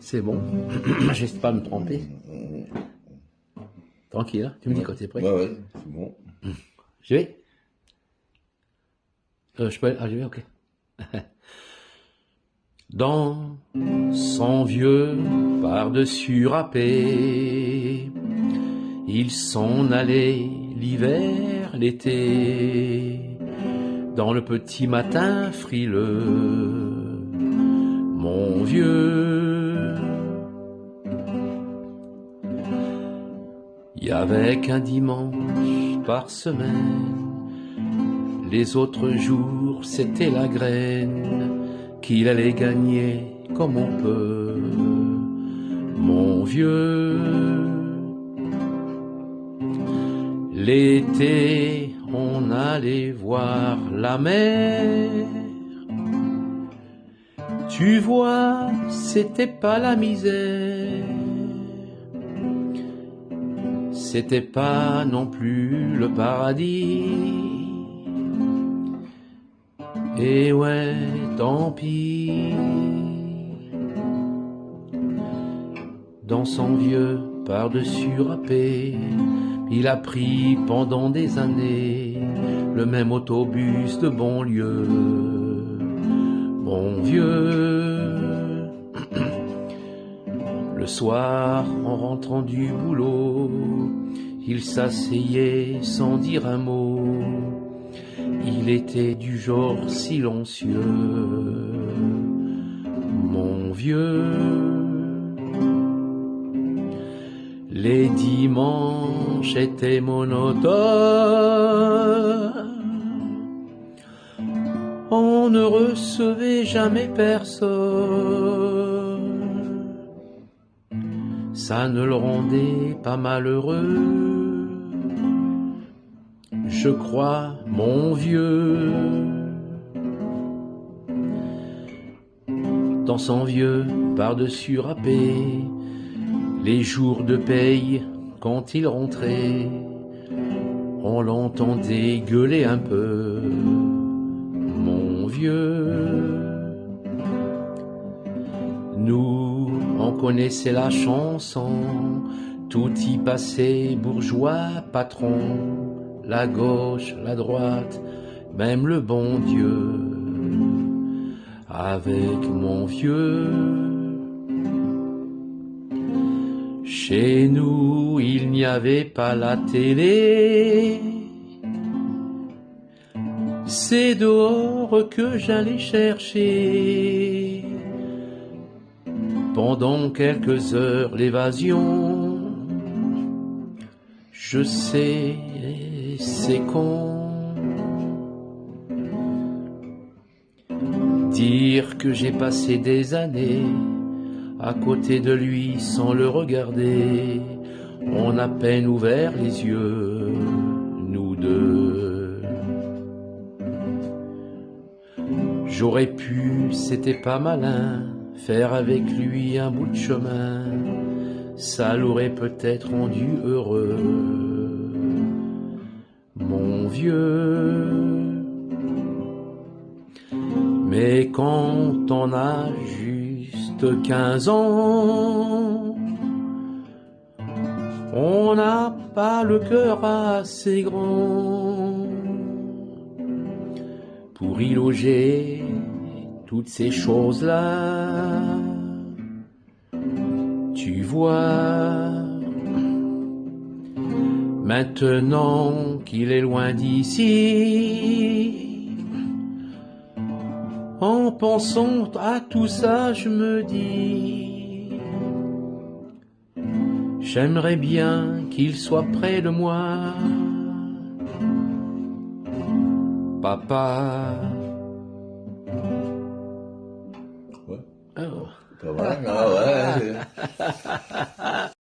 C'est bon. J'espère pas me tromper. Tranquille, hein? Tu me dis quand t'es prêt. Ouais, c'est bon. Je vais. Je peux aller. Ah, je vais, ok. Dans son vieux par-dessus râpé, il s'en allait l'hiver, l'été, dans le petit matin frileux, mon vieux. Y avait qu'un dimanche par semaine, les autres jours c'était la graine qu'il allait gagner comme on peut, mon vieux. L'été, on allait voir la mer. Tu vois, c'était pas la misère. C'était pas non plus le paradis. Et ouais, tant pis. Dans son vieux par-dessus râpé, il a pris pendant des années le même autobus de banlieue, mon vieux. Le soir, en rentrant du boulot, il s'asseyait sans dire un mot. Il était du genre silencieux, mon vieux. Les dimanches étaient monotones, on ne recevait jamais personne. Ça ne le rendait pas malheureux, je crois, mon vieux. Dans son vieux par-dessus râpé, les jours de paye, quand il rentrait, on l'entendait gueuler un peu, mon vieux. Nous, on connaissait la chanson, tout y passait, bourgeois, patron, la gauche, la droite, même le bon Dieu. Avec mon vieux, chez nous, il n'y avait pas la télé. C'est dehors que j'allais chercher, pendant quelques heures, l'évasion. Je sais, c'est con. Dire que j'ai passé des années à côté de lui sans le regarder. On a à peine ouvert les yeux, nous deux. J'aurais pu, c'était pas malin, faire avec lui un bout de chemin. Ça l'aurait peut-être rendu heureux, mon vieux. Mais quand on a juste 15 ans, on n'a pas le cœur assez grand pour y loger toutes ces choses-là. Tu vois, maintenant qu'il est loin d'ici, en pensant à tout ça, je me dis, j'aimerais bien qu'il soit près de moi, papa. Ouais. Oh. Pas mal, ah ouais.